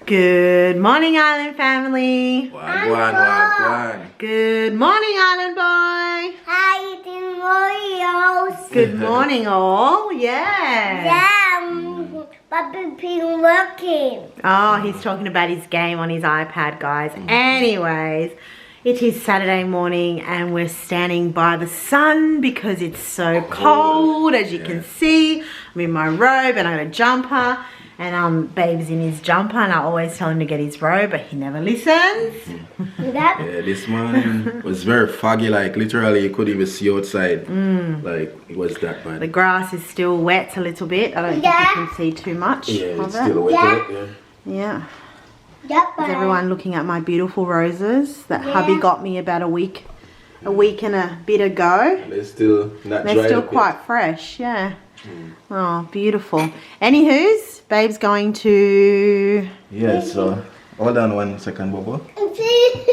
Good morning, Island family. One. Good morning, Island boy. Hi, eating Oreos. Good morning, all. Yeah. Papa's been working. Oh, he's talking about his game on his iPad, guys. Anyways, it is Saturday morning and we're standing by the sun because it's so cold, as you can see. I'm in my robe and I got a jumper. And Babe's in his jumper and I always tell him to get his robe, but he never listens. Yeah, this morning was very foggy, like literally you couldn't even see outside. Like it was that bad. The grass is still wet a little bit. I don't think you can see too much Yeah, of it's it. still wet. Yeah. Yep. Is everyone looking at my beautiful roses that hubby got me about a week and a bit ago? They're still not They're dried still up quite fresh, yeah. Oh, beautiful. Anywho's, Babe's going to... Yeah, so hold on 1 second, Bobo.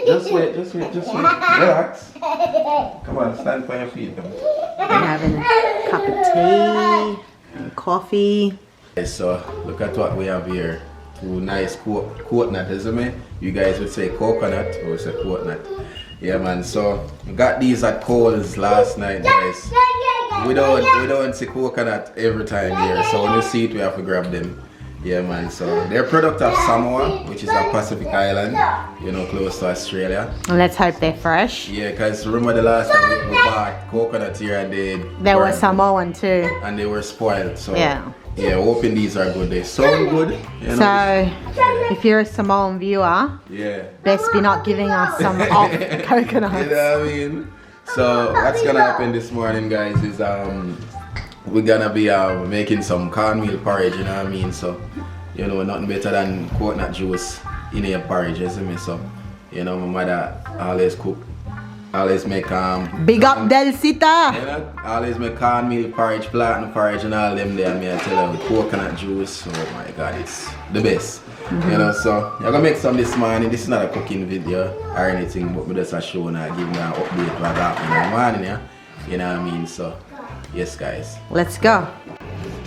Just wait. Relax. Come on, stand for your feet. We're having a cup of tea and coffee. Okay, so look at what we have here. Two nice coconut, isn't it? You guys would say coconut or say coconut. Yeah, man. So we got these at Coles last night, guys. We don't see coconut every time here, so when you see it, we have to grab them. Yeah, man. So they're a product of Samoa, which is a Pacific island, you know, close to Australia. And let's hope they're fresh. Yeah, because remember the last time we bought coconut here and They were Samoan too. and they were spoiled. So Yeah. hoping these are good. They sound good. You know, So, if you're a Samoan viewer, yeah. best be not giving us some off coconuts. You know what I mean? So what's gonna happen this morning, guys, is we're gonna be making some cornmeal porridge, you know what I mean? So, you know, nothing better than coconut juice in your porridge, isn't it? So, you know, my mother always make Big up Delcita! you know, always make cornmeal porridge, platinum porridge and all them there. Me I tell them coconut juice, oh my god, it's the best. You know, so I'm gonna make some this morning. This is not a cooking video or anything, but we just a show and give me an update what happened in the morning, yeah. You know what I mean? So yes, guys. Let's go.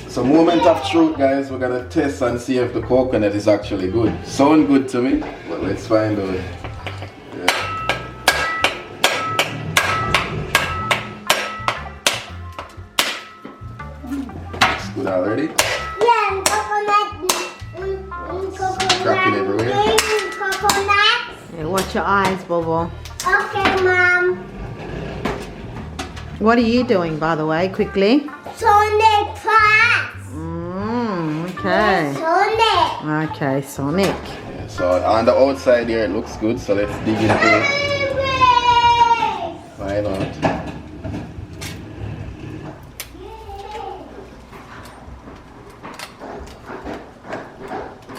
So moment of truth, guys. We're gonna test and see if the coconut is actually good. Sound good to me, but let's find out. It's good already. Yeah, coconut. Cracking everywhere. Coconut. Yeah, watch your eyes, Bobo. Okay, Mom. What are you doing, by the way, quickly? Sonic class. Okay. Sonic. Okay, Sonic. Yeah, so on the outside here it looks good, so let's dig into it. Find out.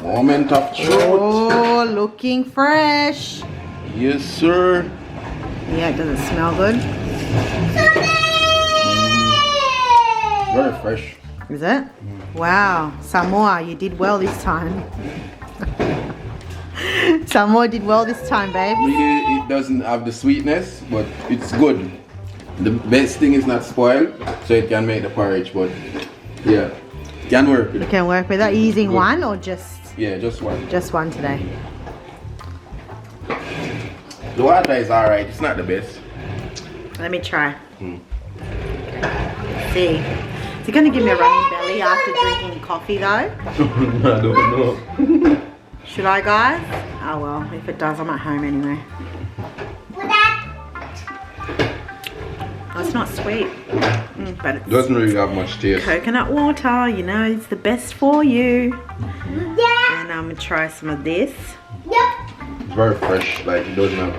Moment of truth. Oh, looking fresh. Yes, sir. Yeah, it doesn't smell good. Very fresh. Is it? Wow, Samoa, you did well this time. Samoa did well this time, babe. Really, it doesn't have the sweetness, but it's good. The best thing is not spoiled, so it can make the porridge, but yeah, can work. You can work with that. Are you using Good. one or just Yeah, just one. today? The water is alright, it's not the best. Let me try. Let's see. Is it going to give me a running belly after drinking coffee though? I don't know. Should I, guys? Oh well, if it does, I'm at home anyway. Oh, it's not sweet, but it's Doesn't really have much taste. coconut water, you know, it's the best for you. Yeah. And I'm going to try some of this. Yep. It's very fresh, like it doesn't have,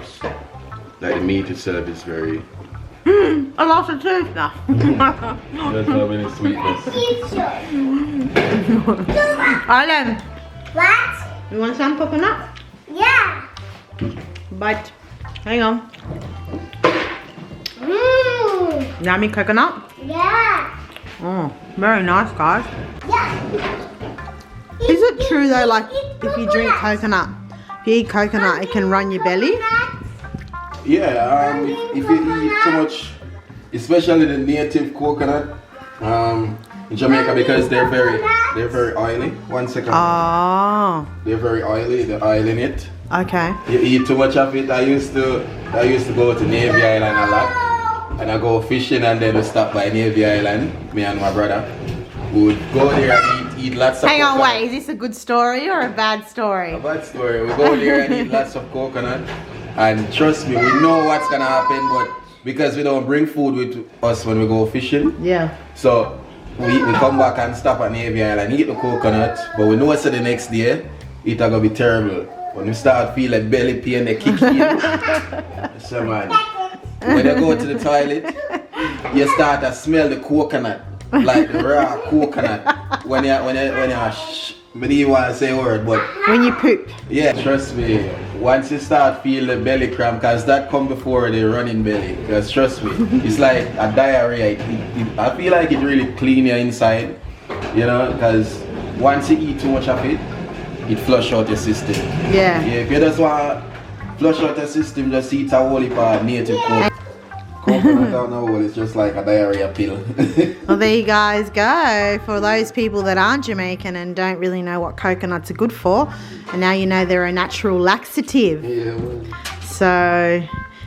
like the meat itself is very, I lost a tooth now. doesn't have any sweetness. Alan, What? you want some coconut? Yeah. But, hang on. Yummy coconut. Yeah. Oh, very nice, guys. Yeah. Is it true though, like if you drink coconut, if you eat coconut, it can run your belly? Yeah, if you eat too much, especially the native coconut, in Jamaica because they're very oily. 1 second. Oh. They're very oily. The oil in it. Okay. You eat too much of it. I used to go to Navy Island a lot, and I go fishing, and then we stop by Navy Island. Me and my brother. We would go there and eat lots of. Hang on, coconut. wait. Is this a good story or a bad story? A bad story. We go there and eat lots of coconut, and trust me, we know what's gonna happen, but because we don't bring food with us when we go fishing, Yeah. so we come back and stop at Navy Island, eat the coconut, but we know it's the next day, it's gonna be terrible. When we start feeling belly pain, they kick in. So man, when you go to the toilet, you start to smell the coconut, like the raw coconut. When you but you want to say a word, but When you poop. yeah, trust me. Once you start feel the belly cramp, cause that come before the running belly. Cause trust me, it's like a diarrhea. I feel like it really clean your inside, you know. Cause once you eat too much of it, it flush out your system. Yeah. Yeah, if you just want flush out your system, just eat a whole heap of native coconut down the hole. It's just like a diarrhea pill. Well, there you guys go. For those people that aren't Jamaican and don't really know what coconuts are good for, and now you know they're a natural laxative. Yeah, well. So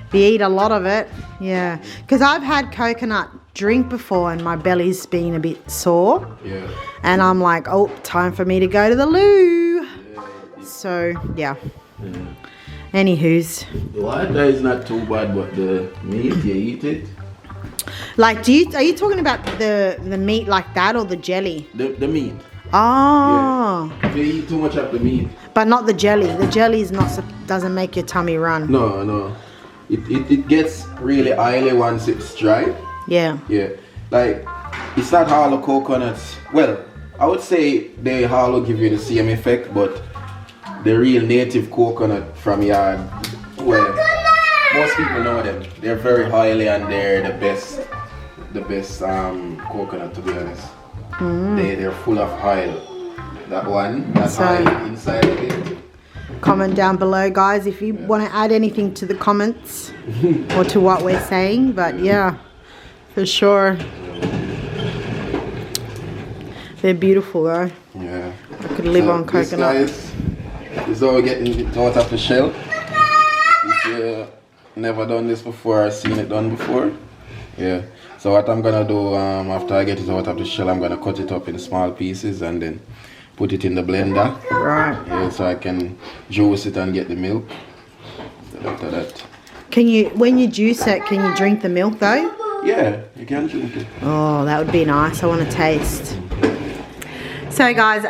if you eat a lot of it, yeah. Because I've had coconut drink before and my belly's been a bit sore. Yeah. And I'm like, oh, time for me to go to the loo. So, yeah. Anywho's. The water is not too bad, but the meat, you eat it. Like, are you talking about the meat like that or the jelly? The meat. Oh. Yeah. If you eat too much of the meat. But not the jelly. The jelly is doesn't make your tummy run. No. It gets really oily once it's dry. Yeah. Yeah. Like, it's not all the coconuts. Well, I would say they all will give you the same effect, but the real native coconut from yard, well, most people know them. They're very oily and they're the best coconut, to be honest. They're full of oil. That one, that's oil inside of it. Comment down below, guys, if you want to add anything to the comments or to what we're saying. But yeah, for sure. They're beautiful though. Yeah. I could live on coconut. This is how we get it out of the shell. If you never done this before or seen it done before. Yeah. So what I'm gonna do after I get it out of the shell, I'm gonna cut it up in small pieces and then put it in the blender. Right. Yeah, so I can juice it and get the milk. After that. When you juice it, can you drink the milk though? Yeah, you can drink it. Oh, that would be nice. I want to taste. So guys,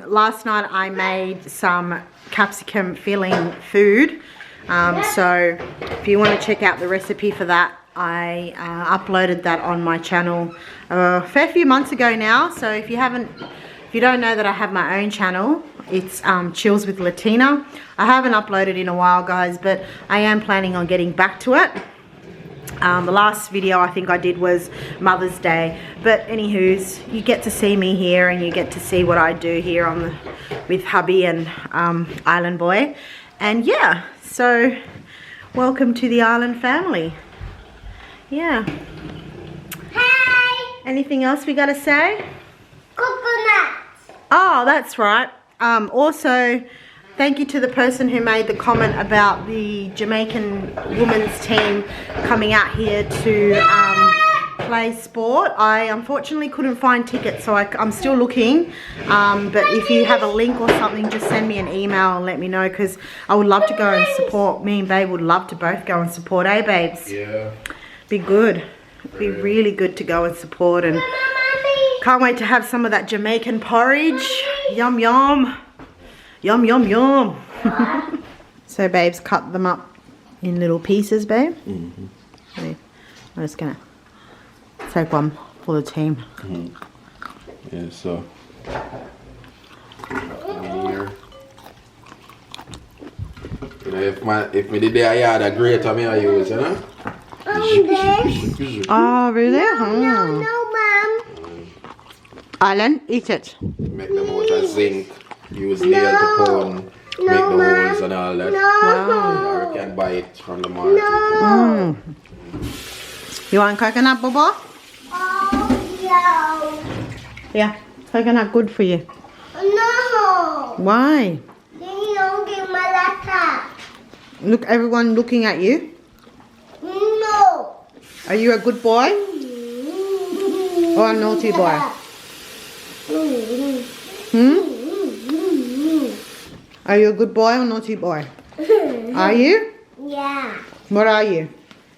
last night I made some capsicum filling food. So if you want to check out the recipe for that, I uploaded that on my channel a fair few months ago now. So if you don't know that I have my own channel, it's Chills with Latina. I haven't uploaded in a while, guys, but I am planning on getting back to it. The last video I think I did was Mother's Day, but anywho's, you get to see me here and you get to see what I do here with hubby and Island Boy. And yeah, so welcome to the Island family. Yeah. Hey, Anything else we gotta say? coconut. Oh, that's right. Also, thank you to the person who made the comment about the Jamaican women's team coming out here to play sport. I unfortunately couldn't find tickets, so I'm still looking. But if you have a link or something, just send me an email and let me know, because I would love to go and support. Me and Babe would love to both go and support, eh, babes? Yeah. Be good. Be really good to go and support, and can't wait to have some of that Jamaican porridge. Yum, yum. Yum, yum, yum. So Babe's cut them up in little pieces, babe. I'm just gonna take one for the team. Yeah, so here. You know, if me did I had a grater me I use, you know? Oh, really? No, Mom. Island, eat it. Make them out of zinc. Use nail to pound, make the holes and all that. Wow. Or you can buy it from the market. You want coconut, Bobo? Oh, yeah. Yeah, coconut good for you. No. Why? Then you don't give my laptop. Look, everyone looking at you. No. Are you a good boy or a naughty boy? Are you a good boy or naughty boy? Are you? Yeah. What are you?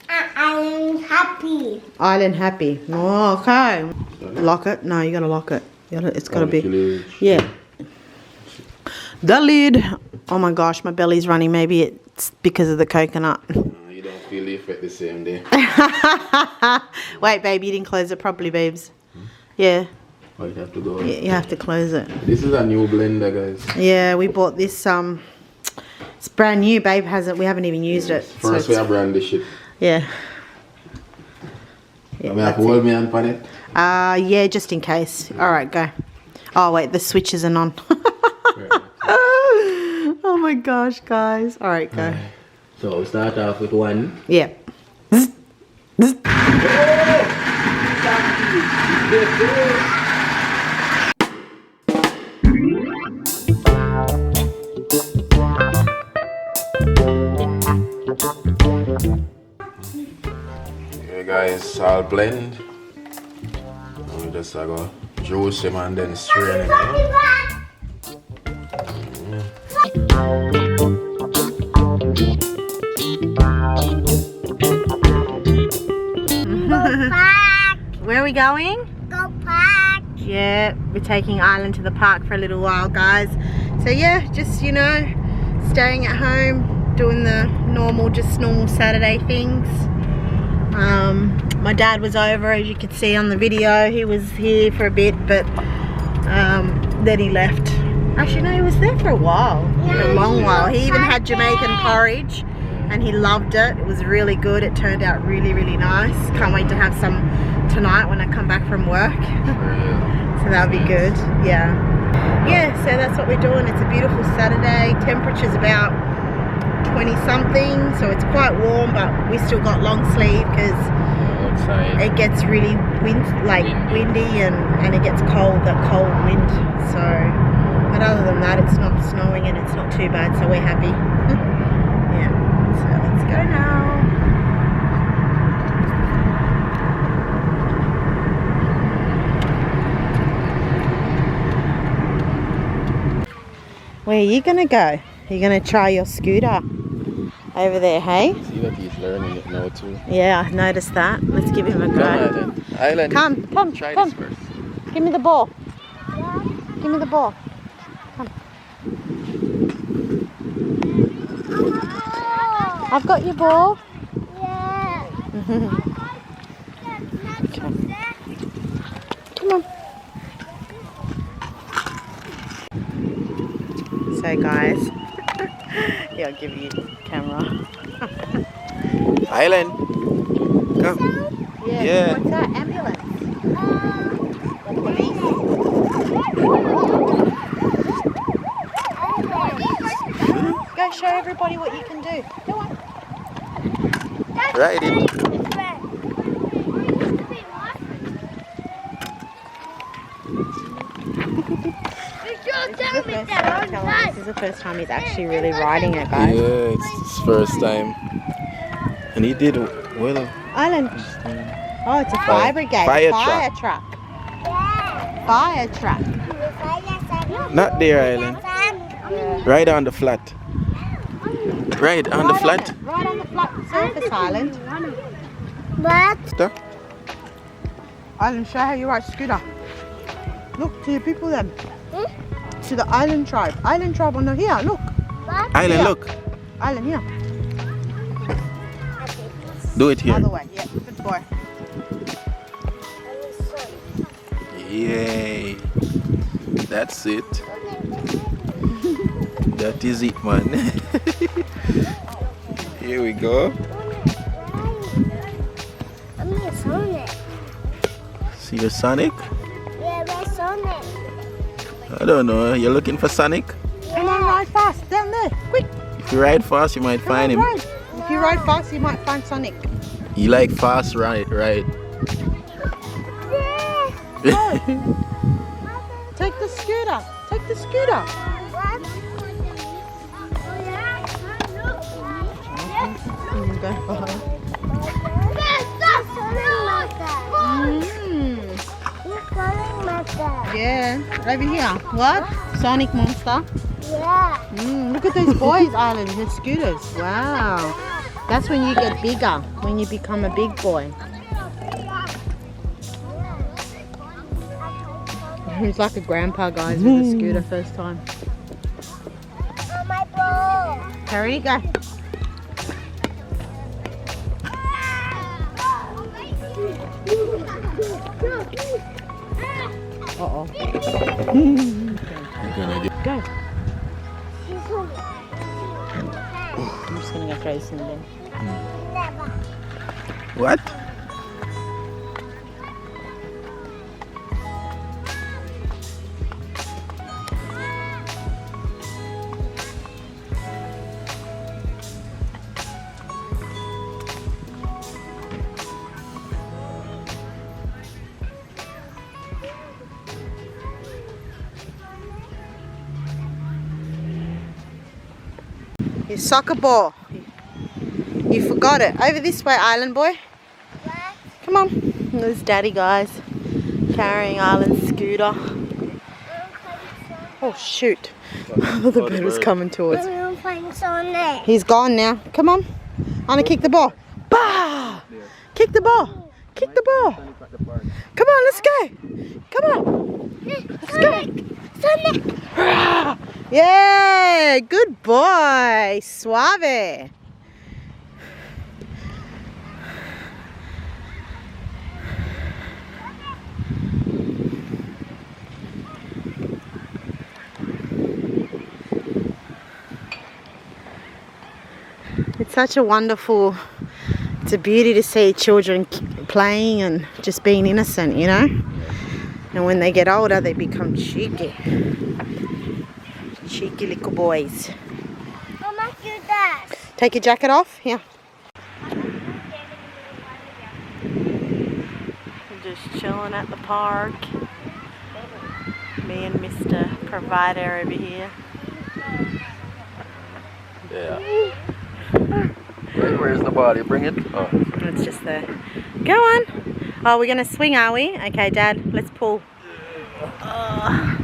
I'm happy. Island happy. Oh, okay. Lock it? No, you gotta lock it. It's gotta be. Yeah. The lid. Oh my gosh, my belly's running. Maybe it's because of the coconut. You don't feel the effect the same day. Wait, babe, you didn't close it properly, babes. Yeah. Oh, you have to go. You have to close it. This is a new blender, guys. Yeah, we bought this. It's brand new. Babe hasn't. We haven't even used it. First, we have brand this shit. Yeah. I mean, have to hold me hand on it. Yeah, just in case. All right, go. Oh wait, the switch isn't on. Oh my gosh, guys. All right, go. So we start off with one. Yeah. Okay, guys, I'll blend. We just go juice him and then strain him. Where are we going? Go park. Yeah, we're taking Island to the park for a little while, guys. So yeah, just, you know, staying at home, doing the normal Saturday things. My dad was over, as you could see on the video. He was here for a bit, but then he left. Actually, no, he was there for a while, for a long while. He even had Jamaican porridge, and he loved it. It was really good. It turned out really, really nice. Can't wait to have some tonight when I come back from work. So that'll be good. Yeah, so that's what we're doing. It's a beautiful Saturday. Temperature's about 20 something, so it's quite warm, but we still got long sleeve because it gets really windy and it gets cold, that cold wind. So, but other than that, it's not snowing and it's not too bad, so we're happy. Yeah, so let's go now. Where are you gonna go? You're gonna try your scooter over there, hey? See that he's learning it now too. Yeah, I noticed that. Let's give him a go. Island. Come. Try this first. Give me the ball. Give me the ball. Come. I've got your ball. Yeah. Come on. So guys, yeah, I'll give you camera. Island. Come. Yeah. What's that? Ambulance. Or police. Go show everybody what you can do. Go on. Ride it. This is the first time he's actually really riding it, guys. Yeah, it's his first time. And he did well. Island. Oh, it's a fire brigade. Fire truck. Fire truck. Not there, Island. Right on the flat. Right on the flat. Right on the flat surface, Island. What? Island, show how you ride scooter. Look to your people then. To the Island tribe. Island tribe on the here, look. Island, Here. look. Island here. Do it here. Other way, yeah, good boy. Yay. That's it. That is it, man. Here we go. See the Sonic? Yeah, where's Sonic? I don't know. You're looking for Sonic? Come on, ride fast, down there, quick. If you ride fast, you might find him. Ride. If you ride fast, you might find Sonic. You like fast ride, right? Yeah. Take the scooter. Take the scooter. What? Go behind. Yeah, over here. What? Sonic Monster? Yeah. Look at those boys, Island, with scooters. Wow. That's when you get bigger, when you become a big boy. He's like a grandpa, guys, with a scooter first time. Oh, my ball. Harry, go. Uh-oh. Go. I'm just going to go throw this in the bin. What? Your soccer ball. You forgot it. Over this way, Island boy. What? Come on. There's Daddy, guys, carrying Island's scooter. Oh shoot! The bird was coming towards. I'm playing Sonic. He's gone now. Come on. I'm gonna kick the ball. Bah! Kick the ball. Kick the ball. Come on, let's go. Come on. Let's go. Sonic. Yeah, good boy. Suave. It's such a wonderful, it's a beauty to see children playing and just being innocent, you know. And when they get older, they become cheeky. Cheeky little boys. Mama, do that. Take your jacket off. Here. We're just chilling at the park. Me and Mr. Provider over here. Yeah. Where's the body? Bring it. Oh. It's just there. Go on. Oh, we're going to swing, are we? Okay, Dad, let's pull. Oh.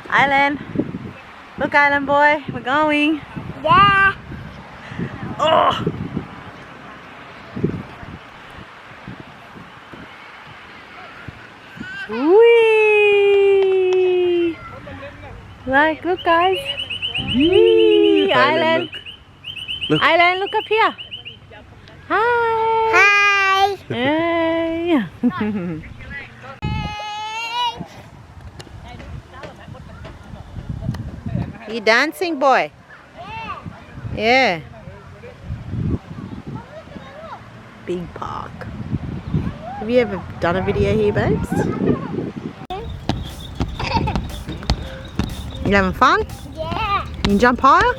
Island. Look, Island boy, we're going. Yeah. Oh. Whee! Like, look, guys. Whee! Island. Look. Island, look up here. Hi. Hi. Hey. You dancing, boy? Yeah. Big park. Have you ever done a video here, babes? You having fun? Yeah. You can jump higher?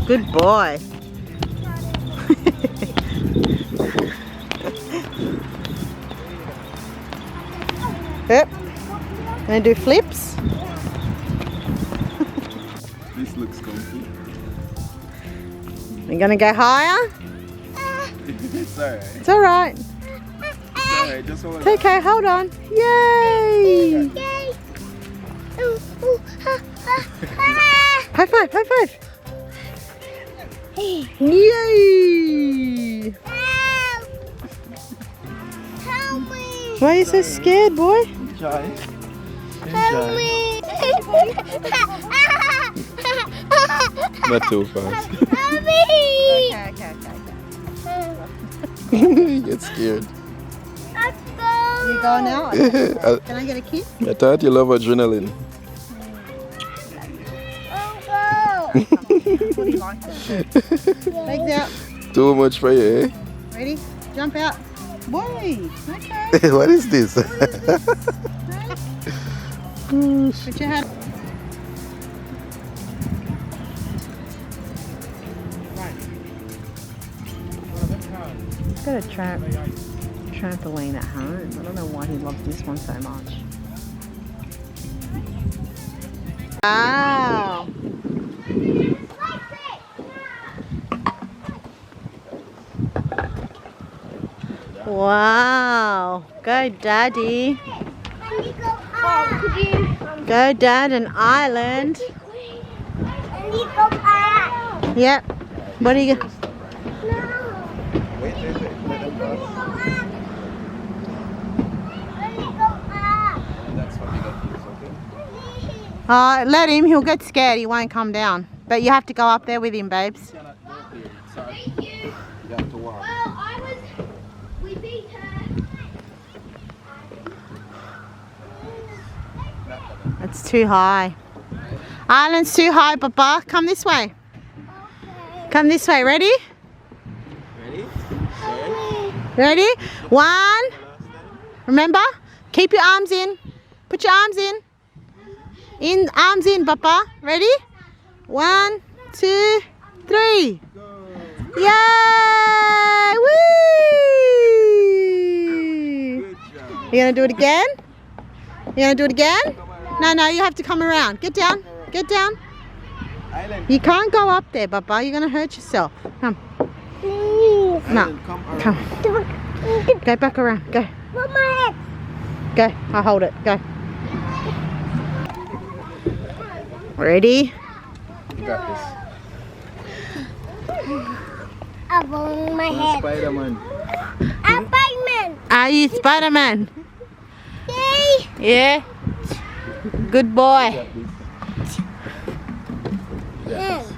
Good boy. Yep. Gonna do flips. This looks comfy. We're gonna go higher. It's alright. It's alright. It's alright. Just hold It's okay, hold on. Yay! Yay. Ooh, ooh, ha, ha, ha. High five, high five. Yay! Help. Help me. Why are you so scared, boy? Enjoy. Help me. Not too fast. Help me. Okay. You get scared. Let's go. You go now? I Can I get a kiss? thought you love adrenaline. What do you like then? Legs out. Too much for you, Ready? Jump out. Boy. Okay. eh? What is this? Put your hand. Right. got a trampoline at home. I don't know why he loves this one so much. Wow. Wow. Go, Daddy. Go, Dad, an island. Yep. What are you going? Let him. He'll get scared. He won't come down. But you have to go up there with him, babes. It's too high. Island's too high, Papa. Come this way. Come this way. Ready? Ready? 1. Remember? Keep your arms in. Put your arms in. Arms in, Papa. Ready? 1, 2, 3. Yay! Woo! You gonna do it again? You gonna do it again? No, you have to come around. Get down. Get down. You can't go up there, Papa. You're gonna hurt yourself. Come. No. Come. Go back around. Go. Go. I'll hold it. Go. Ready? You got this. I'm on my head. Spider-Man. I'm Spider-Man. Are you Spider-Man? Yay. Yeah. Good boy. Yes.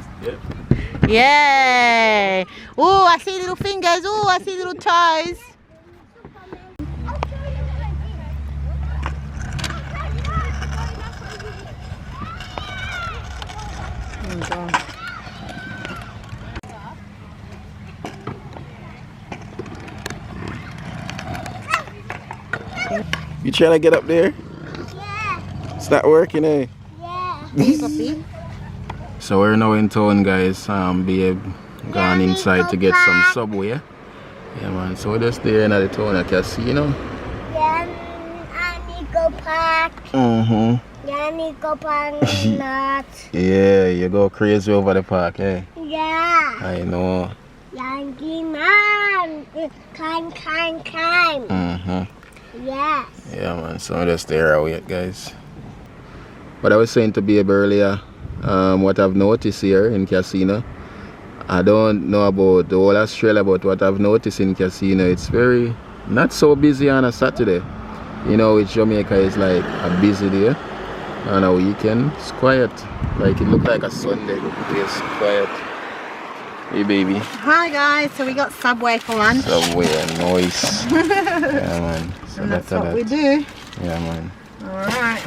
Yay. Oh, I see little fingers. Oh, I see little toes. You trying to get up there? Yeah. It's not working, eh? Yeah. So we're now in town, guys. Babe gone inside to get some Subway. Yeah, man. So we're just there in the town at casino. Yeah, I need to go park. Yeah, I need to go park. Not. Yeah, you go crazy over the park, eh? Yeah. I know. Yankee man. Climb. Yes. Yeah, man. So we're just there out yet, guys. But I was saying to Babe earlier, what I've noticed here in casino, I don't know about the whole Australia, but what I've noticed in casino, it's very not so busy on a Saturday. You know, with Jamaica is like a busy day. On a weekend, it's quiet. Like it looked like a Sunday. It's quiet. Hey, baby. Hi guys. So we got Subway for lunch. Subway and noise. Yeah, man. So And that's what we do. Yeah, man. All right.